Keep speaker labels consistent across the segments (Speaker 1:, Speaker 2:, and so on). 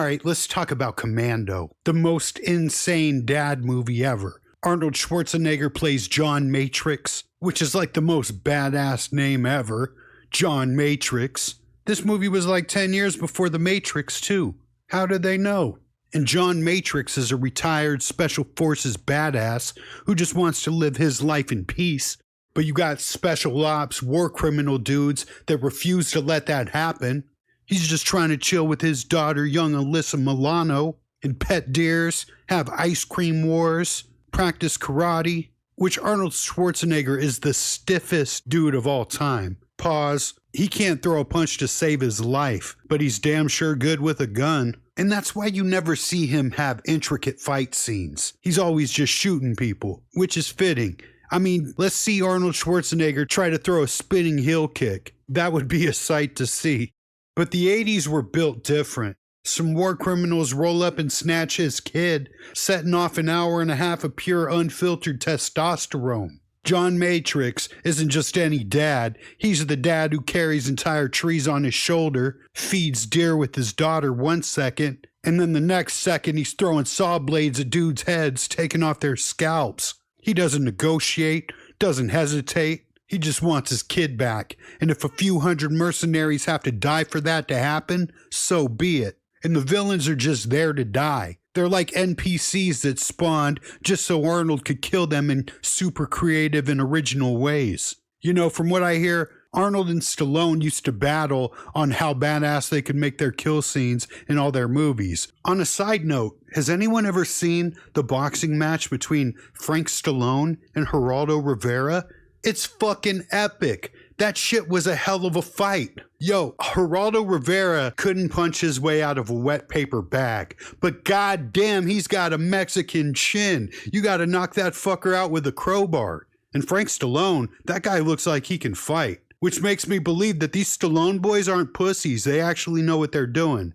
Speaker 1: Alright, let's talk about Commando, the most insane dad movie ever. Arnold Schwarzenegger plays John Matrix, which is like the most badass name ever. John Matrix. This movie was like 10 years before The Matrix, too. How did they know? And John Matrix is a retired Special Forces badass who just wants to live his life in peace. But you got special ops, war criminal dudes that refuse to let that happen. He's just trying to chill with his daughter, young Alyssa Milano, and pet deers, have ice cream wars, practice karate, which Arnold Schwarzenegger is the stiffest dude of all time. Pause. He can't throw a punch to save his life, but he's damn sure good with a gun. And that's why you never see him have intricate fight scenes. He's always just shooting people, which is fitting. I mean, let's see Arnold Schwarzenegger try to throw a spinning heel kick. That would be a sight to see. But the 80s were built different. Some war criminals roll up and snatch his kid, setting off an hour and a half of pure unfiltered testosterone. John Matrix isn't just any dad. He's the dad who carries entire trees on his shoulder, feeds deer with his daughter 1 second, and then the next second he's throwing saw blades at dudes' heads, taking off their scalps. He doesn't negotiate, doesn't hesitate. He just wants his kid back. And if a few hundred mercenaries have to die for that to happen, so be it. And the villains are just there to die. They're like NPCs that spawned just so Arnold could kill them in super creative and original ways. You know, from what I hear, Arnold and Stallone used to battle on how badass they could make their kill scenes in all their movies. On a side note, has anyone ever seen the boxing match between Frank Stallone and Geraldo Rivera? It's fucking epic. That shit was a hell of a fight. Yo, Geraldo Rivera couldn't punch his way out of a wet paper bag, but goddamn, he's got a Mexican chin. You gotta knock that fucker out with a crowbar. And Frank Stallone, that guy looks like he can fight, which makes me believe that these Stallone boys aren't pussies. They actually know what they're doing.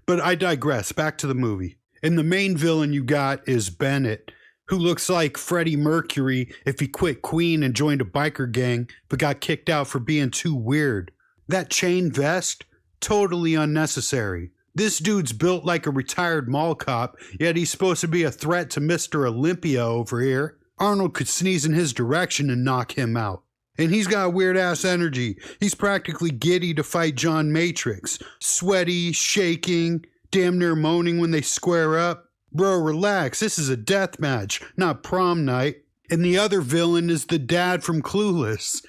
Speaker 1: But I digress. Back to the movie. And the main villain you got is Bennett, who looks like Freddy Mercury if he quit Queen and joined a biker gang, but got kicked out for being too weird. That chain vest? Totally unnecessary. This dude's built like a retired mall cop, yet he's supposed to be a threat to Mr. Olympia over here. Arnold could sneeze in his direction and knock him out. And he's got weird-ass energy. He's practically giddy to fight John Matrix. Sweaty, shaking, damn near moaning when they square up. Bro, relax, this is a death match, not prom night. And the other villain is the dad from Clueless.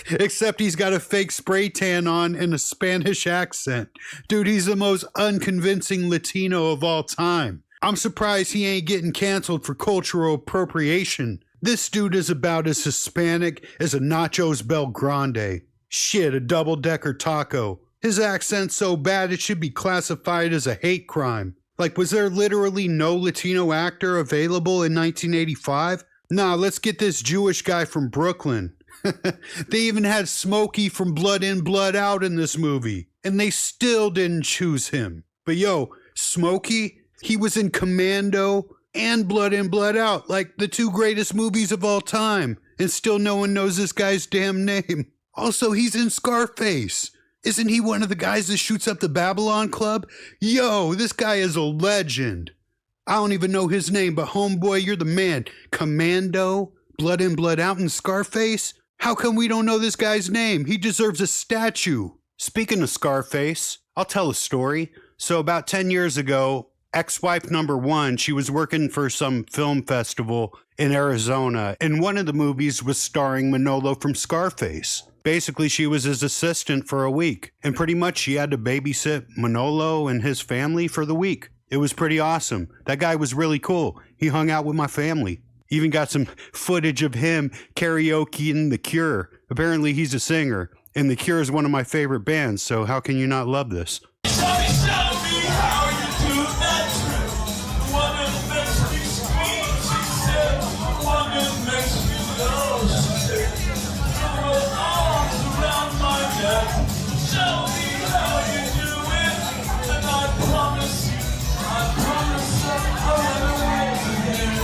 Speaker 1: Except he's got a fake spray tan on and a Spanish accent. Dude, he's the most unconvincing Latino of all time. I'm surprised he ain't getting canceled for cultural appropriation. This dude is about as Hispanic as a Nachos Bel Grande. Shit, a double-decker taco. His accent's so bad it should be classified as a hate crime. Like, was there literally no Latino actor available in 1985? Nah, let's get this Jewish guy from Brooklyn. They even had Smokey from Blood In, Blood Out in this movie, and they still didn't choose him. But yo, Smokey, he was in Commando and Blood In, Blood Out, like the two greatest movies of all time, and still no one knows this guy's damn name. Also, he's in Scarface. Isn't he one of the guys that shoots up the Babylon Club? Yo, this guy is a legend. I don't even know his name, but homeboy, you're the man. Commando, Blood In, Blood Out, and Scarface? How come we don't know this guy's name? He deserves a statue. Speaking of Scarface, I'll tell a story. So about 10 years ago, ex-wife number one, she was working for some film festival in Arizona, and one of the movies was starring Manolo from Scarface. Basically, she was his assistant for a week, and pretty much she had to babysit Manolo and his family for the week. It was pretty awesome. That guy was really cool. He hung out with my family. Even got some footage of him karaokeing The Cure. Apparently he's a singer, and The Cure is one of my favorite bands, so how can you not love this?
Speaker 2: Show me how you do that trick. The one that makes me scream, she said. The one that makes me love, she said. Throw her arms around my neck. Show me how you do it. And I promise you, I'll run away with you.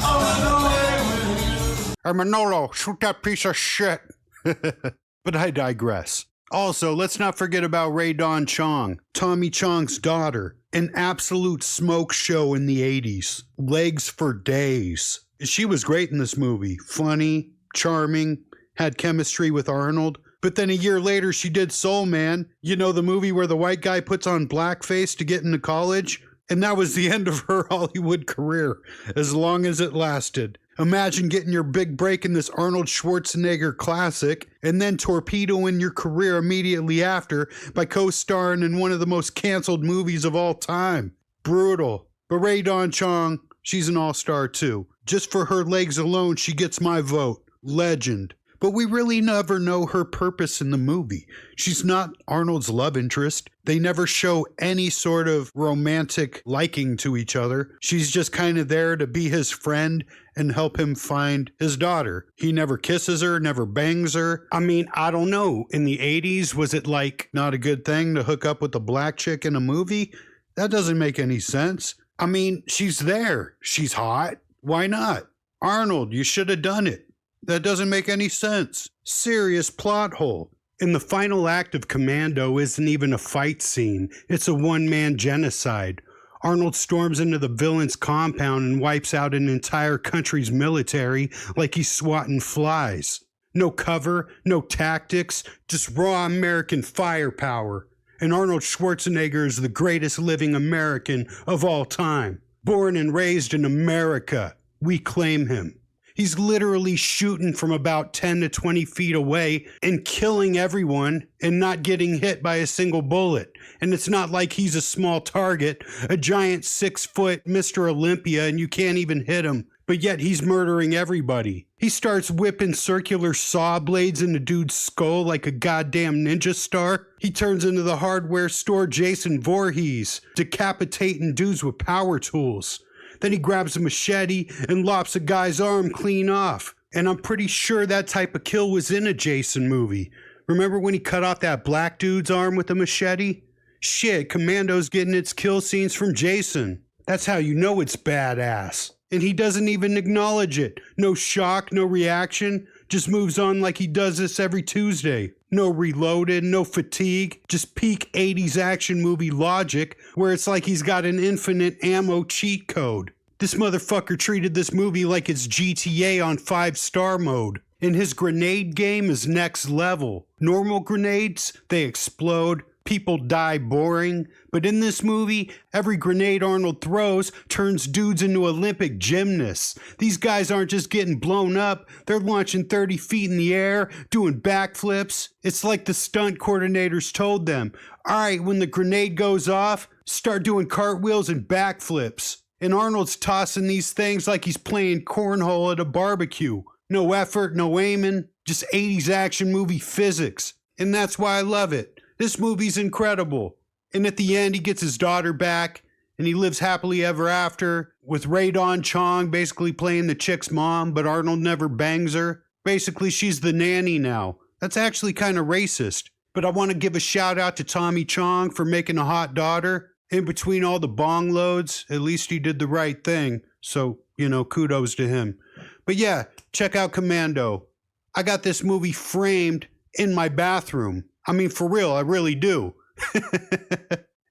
Speaker 2: I'll run away with you.
Speaker 1: Hey Manolo, shoot that piece of shit. But I digress. Also, let's not forget about Rae Dawn Chong, Tommy Chong's daughter. An absolute smoke show in the 80s. Legs for days. She was great in this movie. Funny, charming, had chemistry with Arnold. But then a year later, she did Soul Man. You know, the movie where the white guy puts on blackface to get into college? And that was the end of her Hollywood career, as long as it lasted. Imagine getting your big break in this Arnold Schwarzenegger classic and then torpedoing your career immediately after by co-starring in one of the most canceled movies of all time. Brutal. But Rae Dawn Chong, she's an all-star too. Just for her legs alone, she gets my vote. Legend. But we really never know her purpose in the movie. She's not Arnold's love interest. They never show any sort of romantic liking to each other. She's just kind of there to be his friend and help him find his daughter. He never kisses her, never bangs her. I mean, I don't know. In the 80s, was it like not a good thing to hook up with a black chick in a movie? That doesn't make any sense. I mean, she's there. She's hot. Why not? Arnold, you should have done it. That doesn't make any sense. Serious plot hole. And the final act of Commando isn't even a fight scene. It's a one-man genocide. Arnold storms into the villain's compound and wipes out an entire country's military like he's swatting flies. No cover, no tactics, just raw American firepower. And Arnold Schwarzenegger is the greatest living American of all time. Born and raised in America, we claim him. He's literally shooting from about 10 to 20 feet away and killing everyone and not getting hit by a single bullet. And it's not like he's a small target, a giant 6-foot Mr. Olympia, and you can't even hit him. But yet he's murdering everybody. He starts whipping circular saw blades in the dude's skull like a goddamn ninja star. He turns into the hardware store Jason Voorhees, decapitating dudes with power tools. Then he grabs a machete and lops a guy's arm clean off. And I'm pretty sure that type of kill was in a Jason movie. Remember when he cut off that black dude's arm with a machete? Shit, Commando's getting its kill scenes from Jason. That's how you know it's badass. And he doesn't even acknowledge it. No shock, no reaction. Just moves on like he does this every Tuesday. No reloaded, no fatigue. Just peak 80s action movie logic where it's like he's got an infinite ammo cheat code. This motherfucker treated this movie like it's GTA on 5-star mode. And his grenade game is next level. Normal grenades, they explode. People die boring. But in this movie, every grenade Arnold throws turns dudes into Olympic gymnasts. These guys aren't just getting blown up. They're launching 30 feet in the air, doing backflips. It's like the stunt coordinators told them, all right, when the grenade goes off, start doing cartwheels and backflips. And Arnold's tossing these things like he's playing cornhole at a barbecue. No effort, no aiming, just 80s action movie physics. And that's why I love it. This movie's incredible. And at the end, he gets his daughter back, and he lives happily ever after, with Rae Dawn Chong basically playing the chick's mom, but Arnold never bangs her. Basically, she's the nanny now. That's actually kind of racist. But I want to give a shout out to Tommy Chong for making a hot daughter. In between all the bong loads, at least he did the right thing. So, kudos to him. But yeah, check out Commando. I got this movie framed in my bathroom. I mean, for real, I really do.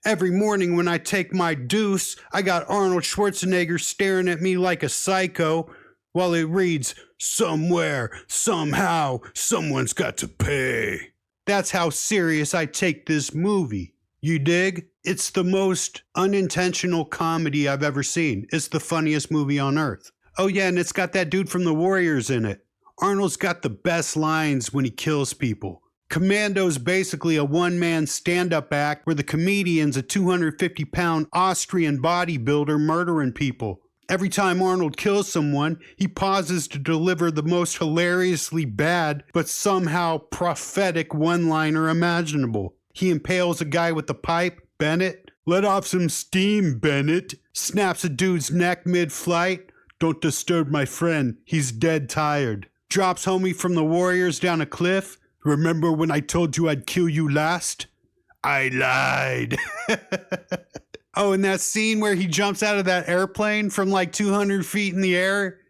Speaker 1: Every morning when I take my deuce, I got Arnold Schwarzenegger staring at me like a psycho while it reads, somewhere, somehow, someone's got to pay. That's how serious I take this movie. You dig? It's the most unintentional comedy I've ever seen. It's the funniest movie on earth. Oh yeah, and it's got that dude from The Warriors in it. Arnold's got the best lines when he kills people. Commando's basically a one-man stand-up act where the comedian's a 250-pound Austrian bodybuilder murdering people. Every time Arnold kills someone, he pauses to deliver the most hilariously bad but somehow prophetic one-liner imaginable. He impales a guy with a pipe, Bennett. Let off some steam, Bennett. Snaps a dude's neck mid-flight. Don't disturb my friend, he's dead tired. Drops homie from the Warriors down a cliff. Remember when I told you I'd kill you last? I lied. Oh, and that scene where he jumps out of that airplane from like 200 feet in the air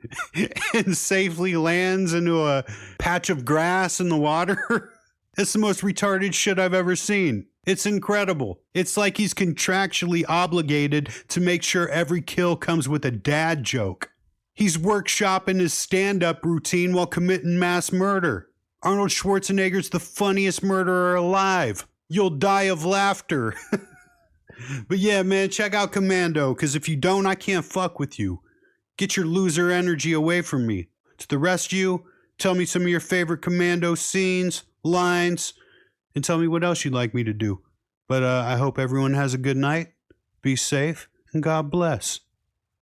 Speaker 1: and safely lands into a patch of grass in the water. It's the most retarded shit I've ever seen. It's incredible. It's like he's contractually obligated to make sure every kill comes with a dad joke. He's workshopping his stand-up routine while committing mass murder. Arnold Schwarzenegger's the funniest murderer alive. You'll die of laughter. But yeah, man, check out Commando, because if you don't, I can't fuck with you. Get your loser energy away from me. To the rest of you, tell me some of your favorite Commando scenes, lines, and tell me what else you'd like me to do. But I hope everyone has a good night. Be safe, and God bless.